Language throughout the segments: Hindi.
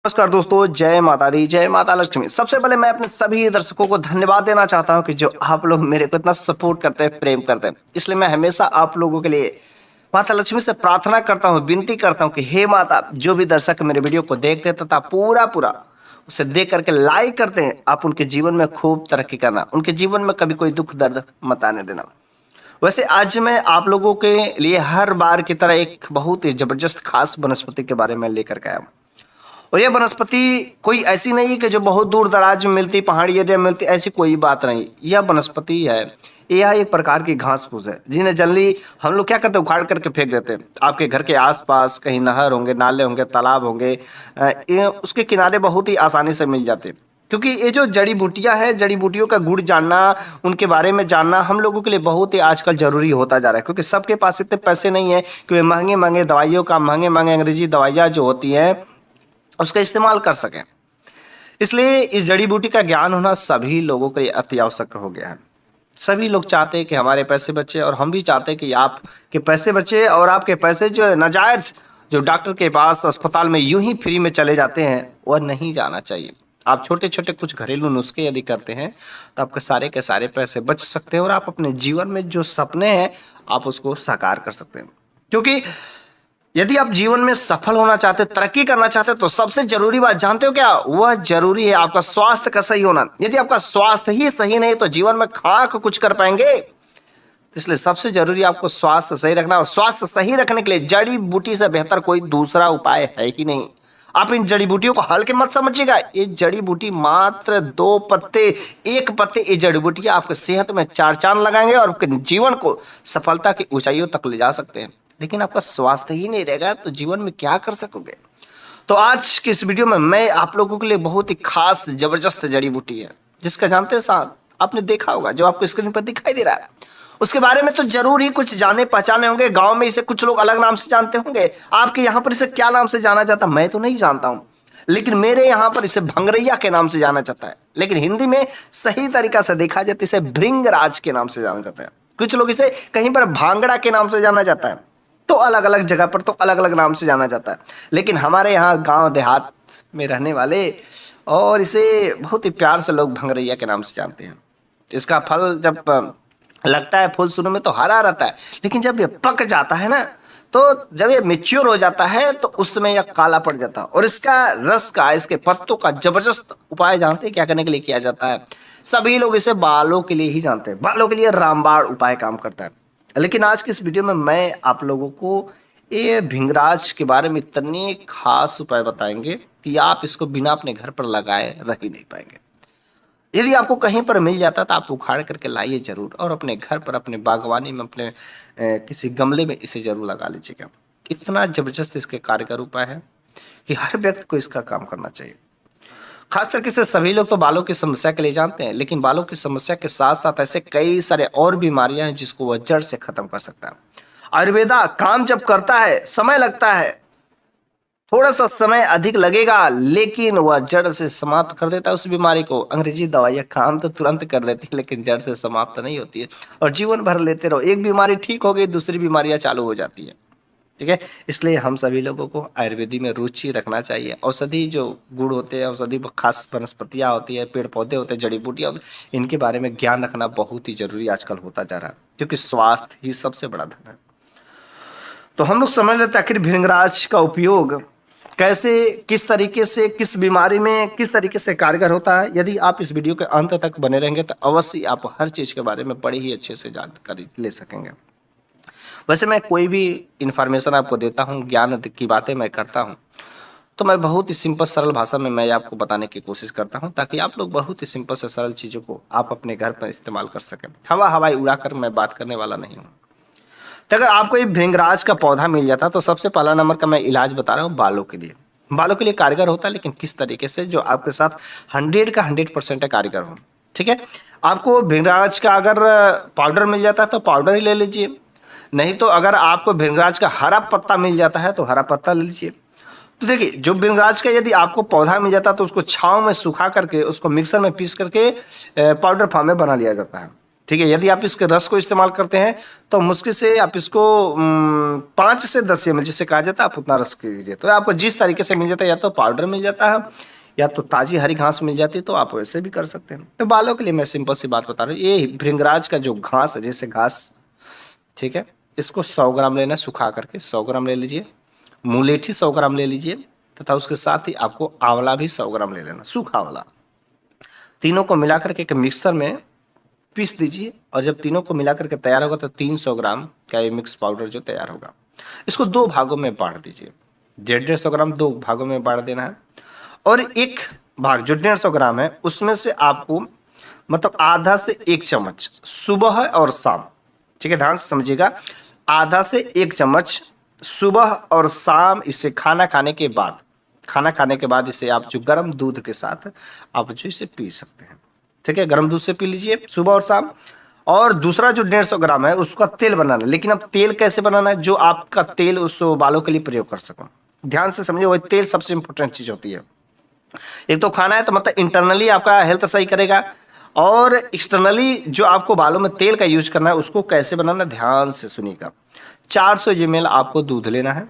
नमस्कार दोस्तों, जय माता दी, जय माता लक्ष्मी। सबसे पहले मैं अपने सभी दर्शकों को धन्यवाद देना चाहता हूं कि जो आप लोग मेरे को इतना सपोर्ट करते हैं, प्रेम करते हैं। इसलिए मैं हमेशा आप लोगों के लिए माता लक्ष्मी से प्रार्थना करता हूं, विनती करता हूं कि हे माता, जो भी दर्शक मेरे वीडियो को देखते हैं तथा पूरा पूरा उसे देख करके लाइक करते हैं, आप उनके जीवन में खूब तरक्की करना, उनके जीवन में कभी कोई दुख दर्द मत आने देना। वैसे आज मैं आप लोगों के लिए हर बार की तरह एक बहुत ही जबरदस्त खास वनस्पति के बारे में लेकर के आया हूं। और यह वनस्पति कोई ऐसी नहीं कि जो बहुत दूर दराज में मिलती, पहाड़ी एरिया में मिलती, ऐसी कोई बात नहीं। यह वनस्पति है, यह एक प्रकार की घास फूस है जिन्हें जनरली हम लोग क्या करते हैं, उखाड़ करके फेंक देते हैं। आपके घर के आसपास कहीं नहर होंगे, नाले होंगे, तालाब होंगे, ये उसके किनारे बहुत ही आसानी से मिल जाते हैं। क्योंकि ये जो जड़ी बूटियां है, जड़ी बूटियों का गुण जानना, उनके बारे में जानना हम लोगों के लिए बहुत ही आजकल जरूरी होता जा रहा है। क्योंकि सबके पास इतने पैसे नहीं है कि वे महंगे महंगे दवाइयों का, महंगे महंगे अंग्रेजी दवाइयाँ जो होती हैं उसका इस्तेमाल कर सकें। इसलिए इस जड़ी बूटी का ज्ञान होना सभी लोगों के लिए अति आवश्यक हो गया है। सभी लोग चाहते हैं कि हमारे पैसे बचे, और हम भी चाहते हैं कि आपके पैसे बचे और आपके पैसे जो है नाजायज, जो डॉक्टर के पास अस्पताल में यूं ही फ्री में चले जाते हैं, वह नहीं जाना चाहिए। आप छोटे छोटे कुछ घरेलू नुस्खे यदि करते हैं तो आपके सारे के सारे पैसे बच सकते हैं और आप अपने जीवन में जो सपने हैं आप उसको साकार कर सकते हैं। क्योंकि यदि आप जीवन में सफल होना चाहते, तरक्की करना चाहते, तो सबसे जरूरी बात जानते हो क्या? वह जरूरी है आपका स्वास्थ्य का सही होना। यदि आपका स्वास्थ्य ही सही नहीं तो जीवन में खाक कुछ कर पाएंगे। इसलिए सबसे जरूरी आपको स्वास्थ्य सही रखना, और स्वास्थ्य सही रखने के लिए जड़ी बूटी से बेहतर कोई दूसरा उपाय है ही नहीं। आप इन जड़ी बूटियों को हल्के मत समझिएगा। ये जड़ी बूटी मात्र 2 पत्ते, 1 पत्ते, ये जड़ी बूटियां आपके सेहत में 4 चांद लगाएंगे और आपके जीवन को सफलता की ऊंचाइयों तक ले जा सकते हैं। लेकिन आपका स्वास्थ्य ही नहीं रहेगा तो जीवन में क्या कर सकोगे? तो आज की इस वीडियो में मैं आप लोगों के लिए बहुत ही खास जबरदस्त जड़ी बूटी है, जिसका जानते हैं साथ आपने देखा होगा, जो आपको स्क्रीन पर दिखाई दे रहा है, उसके बारे में तो जरूर ही कुछ जाने पहचाने होंगे। गांव में इसे कुछ लोग अलग नाम से जानते होंगे, आपके यहाँ पर इसे क्या नाम से जाना जाता मैं तो नहीं जानता हूँ, लेकिन मेरे यहाँ पर इसे भंगरैया के नाम से जाना जाता है। लेकिन हिंदी में सही तरीका से देखा जाए तो इसे भृंगराज के नाम से जाना जाता है। कुछ लोग इसे कहीं पर भांगड़ा के नाम से जाना जाता है, तो अलग अलग जगह पर तो अलग अलग नाम से जाना जाता है। लेकिन हमारे यहाँ गांव देहात में रहने वाले और इसे बहुत ही प्यार से लोग भंगरैया के नाम से जानते हैं। इसका फल जब लगता है, फूल शुरू में तो हरा रहता है, लेकिन जब ये पक जाता है ना, तो जब ये मेच्योर हो जाता है तो उसमें यह काला पड़ जाता है। और इसका रस का, इसके पत्तों का जबरदस्त उपाय जानते हैं क्या करने के लिए किया जाता है? सभी लोग इसे बालों के लिए ही जानते हैं। बालों के लिए रामबाण उपाय काम करता है। लेकिन आज की इस वीडियो में मैं आप लोगों को ये भृंगराज के बारे में इतने खास उपाय बताएंगे कि आप इसको बिना अपने घर पर लगाए रह ही नहीं पाएंगे। यदि आपको कहीं पर मिल जाता तो आप उखाड़ करके लाइए जरूर, और अपने घर पर, अपने बागवानी में, अपने किसी गमले में इसे जरूर लगा लीजिएगा। इतना जबरदस्त इसके कारगर उपाय है कि हर व्यक्ति को इसका काम करना चाहिए। खास करके से सभी लोग तो बालों की समस्या के लिए जानते हैं, लेकिन बालों की समस्या के साथ साथ ऐसे कई सारे और बीमारियां हैं जिसको वह जड़ से खत्म कर सकता है। आयुर्वेदा काम जब करता है, समय लगता है, थोड़ा सा समय अधिक लगेगा, लेकिन वह जड़ से समाप्त कर देता है उस बीमारी को। अंग्रेजी दवाइयाँ काम तो तुरंत कर देती है, लेकिन जड़ से समाप्त नहीं होती है, और जीवन भर लेते रहो। एक बीमारी ठीक हो गई, दूसरी बीमारियां चालू हो जाती है। ठीक है, इसलिए हम सभी लोगों को आयुर्वेदी में रुचि रखना चाहिए। औषधि जो गुण होते हैं, औषधि खास वनस्पतियाँ होती है, पेड़ पौधे होते हैं, जड़ी बूटियाँ होती हैं, इनके बारे में ज्ञान रखना बहुत ही जरूरी आजकल होता जा रहा है, क्योंकि स्वास्थ्य ही सबसे बड़ा धन है। तो हम लोग समझ लेते हैं आखिर भृंगराज का उपयोग कैसे, किस तरीके से, किस बीमारी में किस तरीके से कारगर होता है। यदि आप इस वीडियो के अंत तक बने रहेंगे तो अवश्य आप हर चीज़ के बारे में बड़े ही अच्छे से जानकारी ले सकेंगे। वैसे मैं कोई भी इन्फॉर्मेशन आपको देता हूँ, ज्ञान की बातें मैं करता हूँ, तो मैं बहुत ही सिंपल सरल भाषा में मैं आपको बताने की कोशिश करता हूँ, ताकि आप लोग बहुत ही सिंपल से सरल चीज़ों को आप अपने घर पर इस्तेमाल कर सकें। हवाई उड़ाकर मैं बात करने वाला नहीं हूँ। तो अगर आपको ये भृंगराज का पौधा मिल जाता तो सबसे पहला नंबर का मैं इलाज बता रहा हूँ बालों के लिए। बालों के लिए कारगर होता है, लेकिन किस तरीके से, जो आपके साथ 100 का 100% कारगर हो। ठीक है, आपको भृंगराज का अगर पाउडर मिल जाता है तो पाउडर ही ले लीजिए, नहीं तो अगर आपको भृंगराज का हरा पत्ता मिल जाता है तो हरा पत्ता ले लीजिए। तो देखिए, जो भृंगराज का यदि आपको पौधा मिल जाता है तो उसको छाँव में सुखा करके, उसको मिक्सर में पीस करके पाउडर फॉर्म में बना लिया जाता है। ठीक है। यदि आप इसके रस को इस्तेमाल करते हैं तो मुश्किल से आप इसको 5 से 10 ml जिससे कहा जाता है आप उतना रस कीजिए। तो आपको जिस तरीके से मिल जाता है, या तो पाउडर मिल जाता है या तो ताजी हरी घास मिल जाती है, तो आप वैसे भी कर सकते हैं। तो बालों के लिए मैं सिंपल सी बात बता रहा हूँ, ये भृंगराज का जो घास है, जैसे घास, ठीक है, इसको 100 ग्राम लेना है, सुखा करके 100 ग्राम ले लीजिए। मुलेठी 100 ग्राम ले लीजिए, तथा उसके साथ ही आपको आंवला भी 100 ग्राम ले लेना, सूखा आंवला। तीनों को मिला करके एक मिक्सर में पीस दीजिए, और जब तीनों को मिला करके तैयार होगा तो 300 ग्राम का ये मिक्स पाउडर जो तैयार होगा, इसको 2 भागों में बांट दीजिए। 150 ग्राम 2 भागों में बांट देना है, और एक भाग जो 150 ग्राम है उसमें से आपको मतलब आधा से 1 चम्मच सुबह और शाम, ठीक है, ध्यान से समझिएगा, आधा से 1 चम्मच सुबह और शाम, इसे खाना खाने के बाद, खाना खाने के बाद इसे आप जो गर्म दूध के साथ आप जो इसे पी सकते हैं, ठीक है, गर्म दूध से पी लीजिए सुबह और शाम। और दूसरा जो 150 ग्राम है उसका तेल बनाना है, लेकिन अब तेल कैसे बनाना है, जो आपका तेल उस बालों के लिए प्रयोग कर सको। ध्यान से समझिए, वही तेल सबसे इंपॉर्टेंट चीज होती है। एक तो खाना है तो मतलब इंटरनली आपका हेल्थ सही करेगा, और एक्सटर्नली जो आपको बालों में तेल का यूज करना है उसको कैसे बनाना, ध्यान से सुनिएगा। 400 ml आपको दूध लेना है,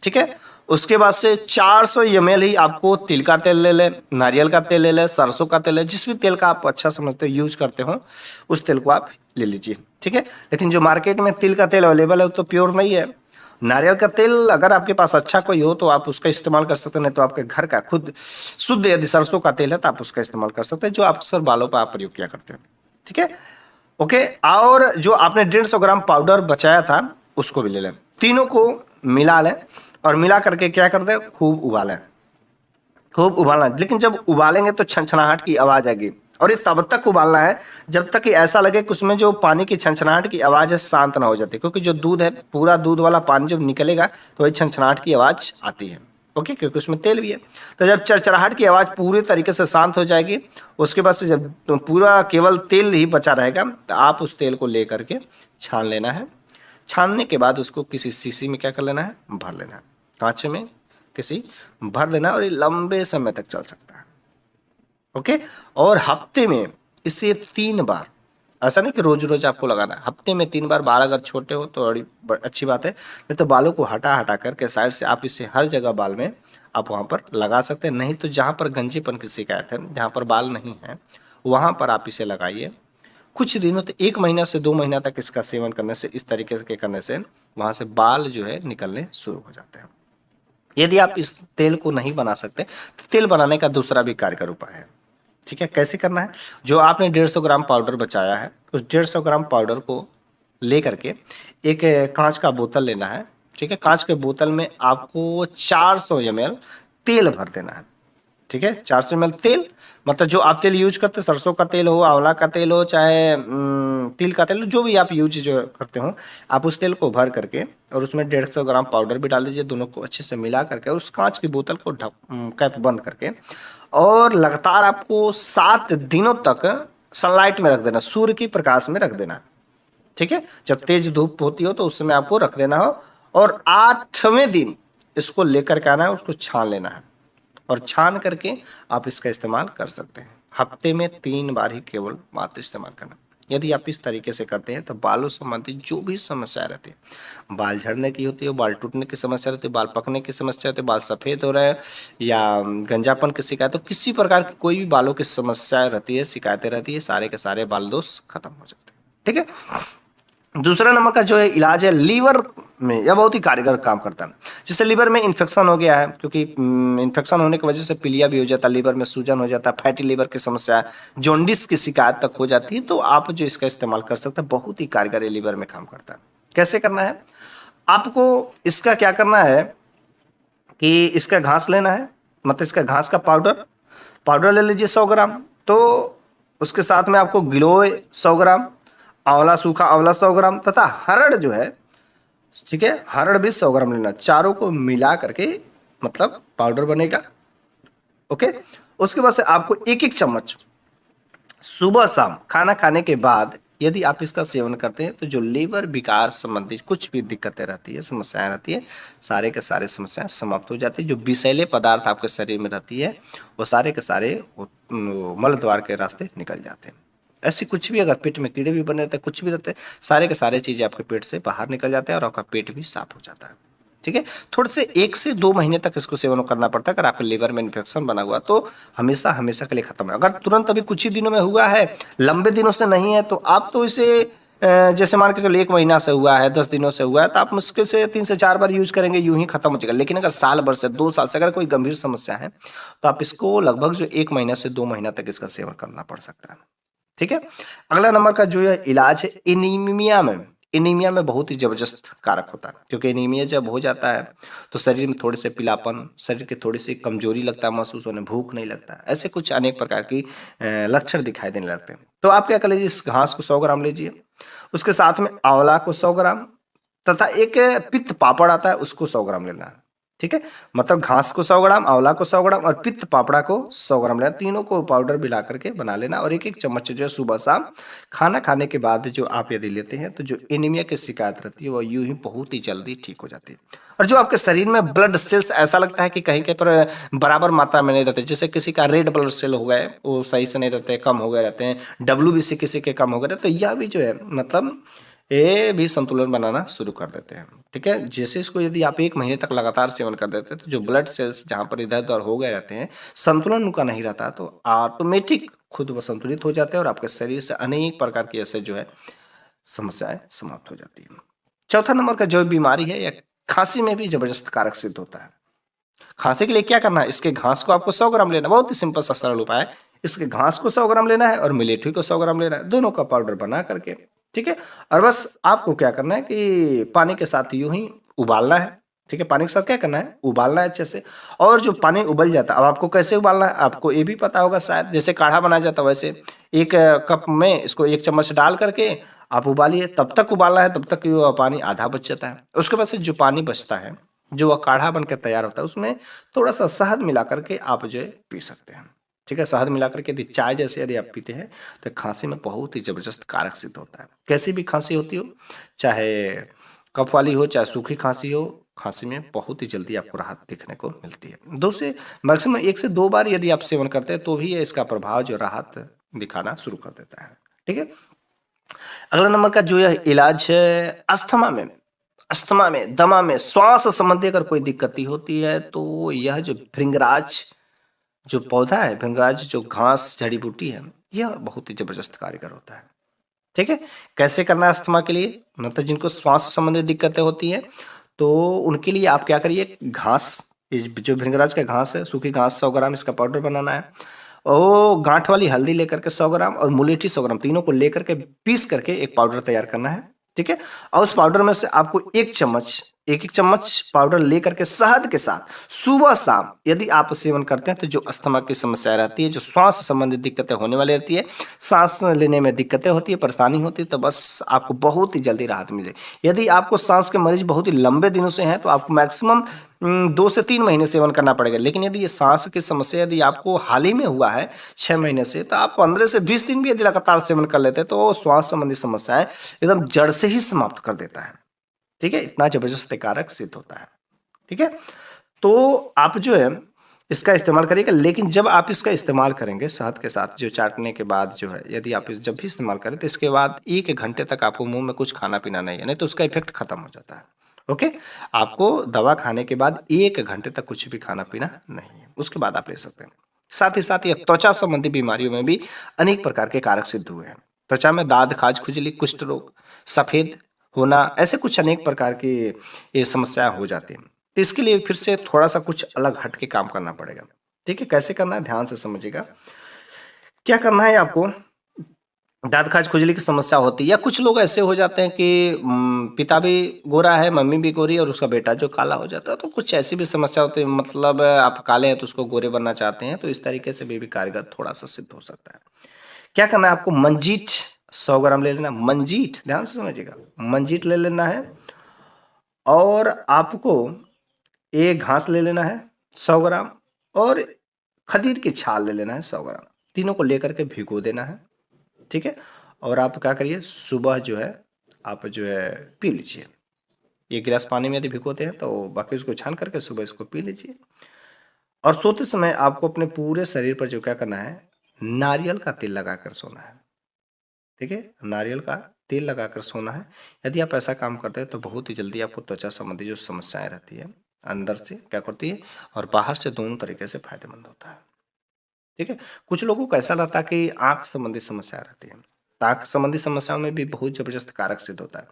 ठीक है। उसके बाद से 400 ml ही आपको तिल का तेल ले लें, नारियल का तेल ले लें, सरसों का तेल ले, जिस भी तेल का आप अच्छा समझते हो यूज करते हो उस तेल को आप ले लीजिए, ठीक है। लेकिन जो मार्केट में तिल का तेल अवेलेबल है वो तो प्योर नहीं है। नारियल का तेल अगर आपके पास अच्छा कोई हो तो आप उसका इस्तेमाल कर सकते हैं, नहीं तो आपके घर का खुद शुद्ध यदि सरसों का तेल है तो आप उसका इस्तेमाल कर सकते हैं, जो आप अक्सर बालों पर आप प्रयोग किया करते हैं, ठीक है, ओके। और जो आपने 150 ग्राम पाउडर बचाया था उसको भी ले लें, तीनों को मिला लें, और मिला करके क्या कर दें, खूब उबालें, खूब उबालना है। लेकिन जब उबालेंगे तो छनछनाहट की आवाज आएगी, और ये तब तक उबालना है जब तक कि ऐसा लगे कि उसमें जो पानी की छनछनाहट की आवाज है शांत ना हो जाती, क्योंकि जो दूध है पूरा दूध वाला पानी जब निकलेगा तो वही छनछनाहट की आवाज आती है, ओके, क्योंकि उसमें तेल भी है। तो जब चरचराहट की आवाज पूरी तरीके से शांत हो जाएगी, उसके बाद से जब पूरा केवल तेल ही बचा रहेगा तो आप उस तेल को ले करके छान लेना है। छानने के बाद उसको किसी शीशी में क्या कर लेना है, भर लेना है, कांच में किसी भर देना, और ये लंबे समय तक चल सकता है, ओके। और हफ्ते में इसे 3 बार, ऐसा नहीं कि रोज रोज आपको लगाना है, हफ्ते में 3 बार, बाल अगर छोटे हो तो बड़ी अच्छी बात है, नहीं तो बालों को हटा हटा करके साइड से आप इसे हर जगह बाल में आप वहाँ पर लगा सकते हैं। नहीं तो जहाँ पर गंजेपन की शिकायत है, जहाँ पर बाल नहीं है, वहाँ पर आप इसे लगाइए कुछ दिनों, तो 1 महीना से 2 महीना तक इसका सेवन करने से, इस तरीके से करने से वहाँ से बाल जो है निकलने शुरू हो जाते हैं। यदि आप इस तेल को नहीं बना सकते तो तेल बनाने का दूसरा भी कारगर उपाय है, ठीक है। कैसे करना है, जो आपने 150 ग्राम पाउडर बचाया है उस 150 ग्राम पाउडर को ले करके एक कांच का बोतल लेना है, ठीक है। कांच के बोतल में आपको 400 ml तेल भर देना है, ठीक है। 400 ml तेल, मतलब जो आप तेल यूज करते हैं, सरसों का तेल हो, आंवला का तेल हो, चाहे तिल का तेल हो, जो भी आप यूज जो करते हो, आप उस तेल को भर करके और उसमें 150 ग्राम पाउडर भी डाल दीजिए, दोनों को अच्छे से मिला करके उस कांच की बोतल को कैप बंद करके, और लगातार आपको 7 दिनों तक सनलाइट में रख देना, सूर्य की प्रकाश में रख देना, ठीक है। जब तेज धूप होती हो तो उस समय आपको रख देना हो, और 8वें दिन इसको लेकर के आना है, उसको छान लेना है, और छान करके आप इसका इस्तेमाल कर सकते हैं। हफ्ते में 3 बार ही केवल मात्र इस्तेमाल करना। यदि आप इस तरीके से करते हैं तो बालों संबंधित जो भी समस्या रहती है, बाल झड़ने की होती है, बाल टूटने की समस्या रहती है, बाल पकने की समस्या रहती है, बाल सफ़ेद हो रहे हैं, या गंजापन की शिकायत, तो किसी प्रकार की कोई भी बालों की समस्या रहती है, शिकायतें रहती है, सारे के सारे बाल दोष खत्म हो जाते हैं, ठीक है। दूसरा नंबर का जो है इलाज है लीवर में, यह बहुत ही कारगर काम करता है। जिससे लीवर में इन्फेक्शन हो गया है, क्योंकि इन्फेक्शन होने की वजह से पीलिया भी हो जाता है, लीवर में सूजन हो जाता है, फैटी लीवर की समस्या, जॉन्डिस की शिकायत तक हो जाती है, तो आप जो इसका इस्तेमाल कर सकते हैं, बहुत ही कारगर लीवर में काम करता है। कैसे करना है, आपको इसका क्या करना है कि इसका घास लेना है, मतलब इसका घास का पाउडर पाउडर ले लीजिए 100 ग्राम, तो उसके साथ में आपको गिलोय 100 ग्राम, आंवला, सूखा आंवला 100 ग्राम, तथा हरड़ जो है, ठीक है, हरड़ भी 100 ग्राम लेना, चारों को मिला करके मतलब पाउडर बनेगा, ओके। उसके बाद से आपको एक एक चम्मच सुबह शाम खाना खाने के बाद यदि आप इसका सेवन करते हैं तो जो लीवर विकार संबंधित कुछ भी दिक्कतें रहती है, समस्याएं रहती है, सारे के सारे समस्याएं समाप्त हो जाती है। जो विषैले पदार्थ आपके शरीर में रहती है वो सारे के सारे मल द्वार के रास्ते निकल जाते हैं, ऐसी कुछ भी अगर पेट में कीड़े भी बने रहते हैं, कुछ भी रहते हैं, सारे के सारे चीज़ें आपके पेट से बाहर निकल जाते हैं और आपका पेट भी साफ हो जाता है। ठीक है? थोड़े से 1 से 2 महीने तक इसको सेवन करना पड़ता है। अगर आपके लिवर में इन्फेक्शन बना हुआ तो हमेशा के लिए खत्म है। अगर तुरंत अभी कुछ ही दिनों में हुआ है, लंबे दिनों से नहीं है, तो आप तो इसे जैसे मान के चलो 1 महीना से हुआ है, 10 दिनों से हुआ है, तो आप मुश्किल से 3 से 4 बार यूज़ करेंगे, यूँ ही खत्म हो जाएगा। लेकिन अगर साल भर से, 2 साल से अगर कोई गंभीर समस्या है, तो आप इसको लगभग जो 1 महीना से 2 महीना तक इसका सेवन करना पड़ सकता है। ठीक है? अगला नंबर का जो है इलाज है एनीमिया में। एनीमिया में बहुत ही ज़बरदस्त कारक होता है, क्योंकि एनीमिया जब हो जाता है, तो शरीर में थोड़े से पीलापन, शरीर की थोड़ी-सी कमज़ोरी लगता है महसूस होने, भूख नहीं लगता है। ऐसे कुछ अनेक प्रकार की लक्षण दिखाई देने लगते हैं। तो आप क्या कर लीजिए, इस घास को 100 ग्राम लीजिए, उसके साथ में आंवला को 100 ग्राम तथा एक पित्त पापड़ आता है, उसको 100 ग्राम लेना है। ठीक है? मतलब घास को 100 ग्राम, आंवला को 100 ग्राम और पित्त पापड़ा को 100 ग्राम लेना। तीनों को पाउडर मिला करके बना लेना और एक-एक चम्मच जो है सुबह-शाम खाना खाने के बाद जो आप यदि लेते हैं, तो जो एनीमिया की शिकायत रहती है, वो यूँ ही बहुत ही जल्दी ठीक हो जाती है। और जो आपके शरीर में ब्लड सेल्स ऐसा लगता है कि कहीं-कहीं पर बराबर मात्रा में नहीं रहते, जैसे किसी का रेड ब्लड सेल हो गए, वो सही से नहीं रहते, कम हो गए रहते हैं, डब्ल्यूबीसी किसी के कम हो गए रहते हैं, तो यह भी जो है मतलब ये भी संतुलन बनाना शुरू कर देते हैं। ठीक है? जैसे इसको यदि आप 1 महीने तक लगातार सेवन कर देते हैं, तो जो ब्लड सेल्स जहाँ पर इधर-उधर हो गए रहते हैं, संतुलन उनका नहीं रहता, तो ऑटोमेटिक खुद वो संतुलित हो जाते हैं और आपके शरीर से अनेक प्रकार की ऐसे जो है समस्याएँ समाप्त हो जाती हैं। चौथा नंबर का जो बीमारी है, या खाँसी में भी ज़बरदस्त कारक सिद्ध होता है। खाँसी के लिए क्या करना है, इसके घास को आपको 100 ग्राम लेना है, बहुत ही सिंपल सा सरल उपाय है। इसके घास को 100 ग्राम लेना है और मिलेठी को 100 ग्राम लेना है, दोनों का पाउडर बना करके, ठीक है? और बस आपको क्या करना है कि पानी के साथ यूँ ही उबालना है, ठीक है? पानी के साथ क्या करना है, उबालना है अच्छे से। और जो पानी उबल जाता है, अब आपको कैसे उबालना है, आपको ये भी पता होगा शायद, जैसे काढ़ा बनाया जाता है वैसे 1 कप में इसको 1 चम्मच डाल करके आप उबालिए, तब तक उबालना है, तब तक कि वो पानी आधा बच जाता है। उसके बाद से जो पानी बचता है, जो वह काढ़ा बन के तैयार होता है, उसमें थोड़ा-सा शहद मिला करके आप जो है पी सकते हैं। ठीक है? शहद मिला करके यदि चाय जैसे यदि आप पीते हैं, तो खाँसी में बहुत ही ज़बरदस्त कारक सिद्ध होता है। कैसी भी खाँसी होती हो, चाहे कफ वाली हो, चाहे सूखी खाँसी हो, खाँसी में बहुत ही जल्दी आपको राहत देखने को मिलती है। 2 से मैक्सिमम 1 से 2 बार यदि आप सेवन करते हैं, तो भी ये इसका प्रभाव जो राहत दिखाना शुरू कर देता है। ठीक है? अगला नंबर का जो यह इलाज है अस्थमा में, दमा में, श्वास संबंधी अगर कोई दिक्कत होती है, तो यह जो भृंगराज जो पौधा है, भृंगराज जो घास जड़ी-बूटी है, यह बहुत ही ज़बरदस्त कारीगर होता है। ठीक है? कैसे करना है अस्थमा के लिए? मतलब जिनको श्वास संबंधित दिक्कतें होती हैं, तो उनके लिए आप क्या करिए, घास, ये जो भृंगराज का घास है, सूखी घास 100 ग्राम इसका पाउडर बनाना है। वो गाँठ वाली हल्दी लेकर के 100 ग्राम और मुलेठी 100 ग्राम, तीनों को लेकर के पीस करके एक पाउडर तैयार करना है। ठीक है? और उस पाउडर में से आपको 1 चम्मच, 1-1 चम्मच पाउडर लेकर के शहद के साथ सुबह-शाम यदि आप सेवन करते हैं, तो जो अस्थमा की समस्या रहती है, जो श्वास संबंधित दिक्कतें होने वाली रहती है, साँस लेने में दिक्कतें होती है, परेशानी होती है, तो बस आपको बहुत ही जल्दी राहत मिलेगी। यदि आपको साँस के मरीज़ बहुत ही लंबे दिनों से हैं, तो आपको मैक्सिमम 2 से 3 महीने सेवन करना पड़ेगा। लेकिन यदि ये साँस की समस्या यदि आपको हाल ही में हुआ है, 6 महीने से, तो आप 15 से 20 दिन भी यदि लगातार सेवन कर लेते हैं, तो श्वास संबंधी समस्याएँ एकदम जड़ से ही समाप्त कर देता है। ठीक है? इतना ज़बरदस्त कारक सिद्ध होता है। ठीक है? तो आप जो है इसका इस्तेमाल करिएगा, लेकिन जब आप इसका इस्तेमाल करेंगे शहद के साथ जो चाटने के बाद जो है, यदि आप जब भी इस्तेमाल करें, तो इसके बाद 1 घंटे तक आपको मुँह में कुछ खाना-पीना नहीं है, नहीं तो उसका इफ़ेक्ट खत्म हो जाता है। ओके? आपको दवा खाने के बाद 1 घंटे तक कुछ भी खाना-पीना नहीं है, उसके बाद आप ले सकते हैं। साथ ही साथ ये त्वचा संबंधी बीमारियों में भी अनेक प्रकार के कारक सिद्ध हुए हैं। त्वचा में दाद, खाज, खुजली, कुष्ठ रोग, सफ़ेद होना, ऐसे कुछ अनेक प्रकार की ये समस्याएँ हो जाती हैं। तो इसके लिए फिर से थोड़ा-सा कुछ अलग हट के काम करना पड़ेगा। ठीक है? कैसे करना है, ध्यान से समझिएगा। क्या करना है आपको, दाँत खाज खुजली की समस्या होती है, या कुछ लोग ऐसे हो जाते हैं कि पिता भी गोरा है, मम्मी भी गोरी है और उसका बेटा जो काला हो जाता है, तो कुछ ऐसी भी समस्या होती है, मतलब आप काले हैं तो उसको गोरे बनना चाहते हैं, तो इस तरीके से भी कारगर थोड़ा-सा सिद्ध हो सकता है। क्या करना है आपको, मंजीठ 100 ग्राम ले लेना, मंजीठ ध्यान से समझिएगा, मंजीठ ले लेना है और आपको एक घास ले लेना है 100 ग्राम और खदीर की छाल ले लेना है 100 ग्राम। तीनों को लेकर के भिगो देना है, ठीक है? और आप क्या करिए, सुबह जो है आप जो है पी लीजिए। 1 गिलास पानी में यदि भिगोते हैं, तो बाकी उसको छान करके सुबह इसको पी लीजिए। और सोते समय आपको अपने पूरे शरीर पर जो क्या करना है, नारियल का तेल लगाकर सोना है। ठीक है, नारियल का तेल लगाकर सोना है। यदि आप ऐसा काम करते हैं तो बहुत ही जल्दी आपको त्वचा संबंधी जो समस्याएं रहती है अंदर से क्या करती है और बाहर से दोनों तरीके से फायदेमंद होता है। ठीक है, कुछ लोगों को ऐसा रहता है कि आंख संबंधी समस्या रहती है, तो आंख संबंधी समस्याओं में भी बहुत जबरदस्त कारक सिद्ध होता है।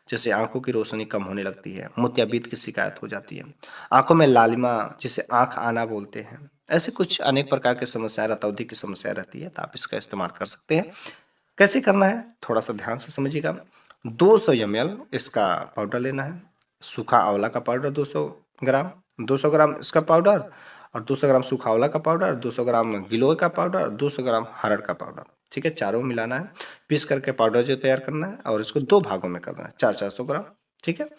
जैसे आंखों की रोशनी कम होने लगती है, मोतियाबिंद की शिकायत हो जाती है, आंखों में लालिमा जिसे आंख आना बोलते हैं, ऐसे कुछ अनेक प्रकार की समस्याएं, रतौंधी की समस्या रहती है, तो आप इसका इस्तेमाल कर सकते हैं। कैसे करना है थोड़ा सा ध्यान से समझिएगा। 200 ml इसका पाउडर लेना है, सूखा आंवला का पाउडर 200 ग्राम, 200 ग्राम इसका पाउडर और 200 ग्राम सूखा आंवला का पाउडर, 200 ग्राम गिलोय का पाउडर, 200 ग्राम हरड़ का पाउडर। ठीक है, चारों मिलाना है, पीस करके पाउडर जो तैयार करना है और इसको 2 भागों में करना है, 400 ग्राम। ठीक है,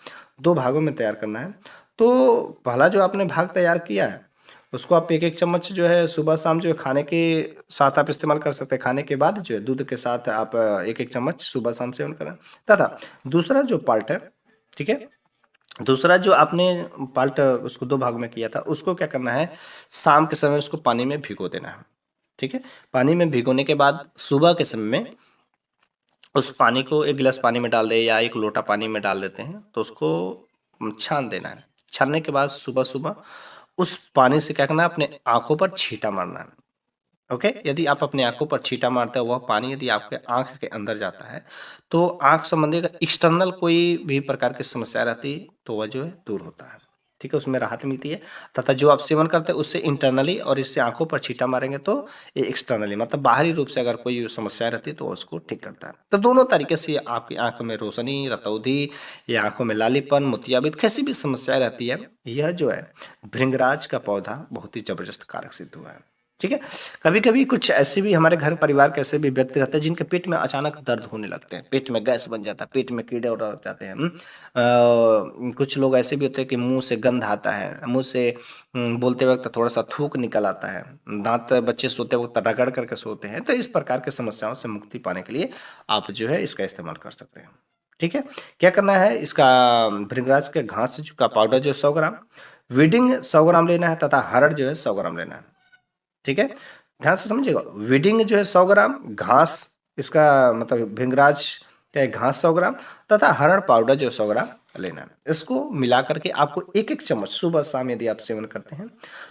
2 भागों में तैयार करना है। तो पहला जो आपने भाग तैयार किया है उसको आप एक एक चम्मच जो है सुबह शाम जो है खाने के साथ आप इस्तेमाल कर सकते हैं। खाने के बाद जो है दूध के साथ आप एक एक चम्मच सुबह शाम सेवन करें। तथा दूसरा जो पार्ट है, ठीक है, दूसरा जो आपने पार्ट उसको 2 भाग में किया था उसको क्या करना है, शाम के समय उसको पानी में भिगो देना है। ठीक है, पानी में भिगोने के बाद सुबह के समय में उस पानी को 1 गिलास पानी में डाल दें या 1 लोटा पानी में डाल देते हैं, तो उसको छान देना है। छानने के बाद सुबह-सुबह उस पानी से क्या करना है, अपने आँखों पर छींटा मारना है। ओके, यदि आप अपनी आँखों पर छींटा मारते हो, वह पानी यदि आपके आँख के अंदर जाता है, तो आँख संबंधी अगर एक्सटर्नल कोई भी प्रकार की समस्या रहती है, तो वह जो है दूर होता है। ठीक है, उसमें राहत मिलती है। तथा जो आप सेवन करते हैं उससे इंटरनली और इससे आँखों पर छींटा मारेंगे तो ये एक्सटर्नली मतलब बाहरी रूप से अगर कोई समस्या रहती है तो उसको ठीक करता है। तो दोनों तरीके से आपकी आँख में रोशनी, रतौंधी या आँखों में लालीपन, मोतियाबिंद कैसी भी समस्या रहती है, यह जो है भृंगराज का पौधा बहुत ही जबरदस्त कारक सिद्ध हुआ है। ठीक है, कभी-कभी कुछ ऐसे भी हमारे घर परिवार के ऐसे भी व्यक्ति रहते हैं जिनके पेट में अचानक दर्द होने लगते हैं, पेट में गैस बन जाता है, पेट में कीड़े उड़ जाते हैं। कुछ लोग ऐसे भी होते हैं कि मुँह से गंध आता है, मुँह से बोलते वक़्त थोड़ा-सा थूक निकल आता है, दाँत बच्चे सोते वक़्त रगड़ करके सोते हैं, तो इस प्रकार की समस्याओं से मुक्ति पाने के लिए आप जो है इसका इस्तेमाल कर सकते हैं। ठीक है, क्या करना है इसका भृंगराज के घास का पाउडर जो 100 ग्राम, वीडिंग 100 ग्राम लेना है तथा हरड़ जो है 100 ग्राम लेना है। ठीक है? ध्यान से समझिएगा, वीडिंग जो है 100 ग्राम, घास इसका मतलब भृंगराज का घास 100 ग्राम तथा हरड़ पाउडर जो 100 ग्राम लेना है। इसको मिला करके आपको एक-एक चम्मच सुबह-शाम यदि आप सेवन करते हैं,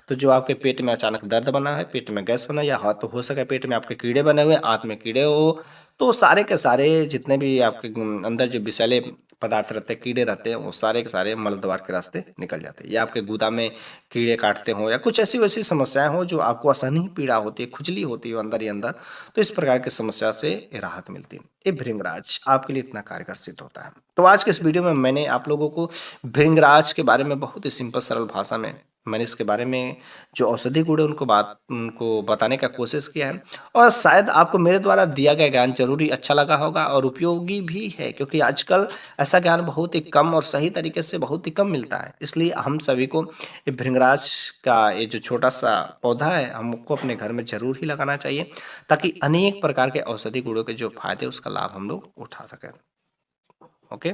तो जो आपके पेट में अचानक दर्द बना है, पेट में गैस बना या तो हो सके पेट में आपके कीड़े बने हुए हैं, आँत में कीड़े हो, तो सारे के सारे जितने भी आपके अंदर जो विषैले पदार्थ रहते हैं, कीड़े रहते हैं, वो सारे के सारे मल द्वार के रास्ते निकल जाते हैं या आपके गुदा में कीड़े काटते हों या कुछ ऐसी-वैसी समस्याएँ हों जो आपको असहनीय पीड़ा होती है, खुजली होती है अंदर ही अंदर, तो इस प्रकार की समस्या से राहत मिलती है। ये भृंगराज आपके लिए इतना कारगर सिद्ध होता है। तो आज के इस वीडियो में मैंने आप लोगों को भृंगराज के बारे में बहुत ही सिंपल सरल भाषा में मैंने इसके बारे में जो औषधि गुण है उनको बताने का कोशिश किया है और शायद आपको मेरे द्वारा दिया गया ज्ञान ज़रूर ही अच्छा लगा होगा और उपयोगी भी है क्योंकि आजकल ऐसा ज्ञान बहुत ही कम और सही तरीके से बहुत ही कम मिलता है। इसलिए हम सभी को ये भृंगराज का ये जो छोटा-सा पौधा है, हमको अपने घर में ज़रूर ही लगाना चाहिए ताकि अनेक प्रकार के औषधि गुणों के जो फ़ायदे उसका लाभ हम लोग उठा सकें। ओके?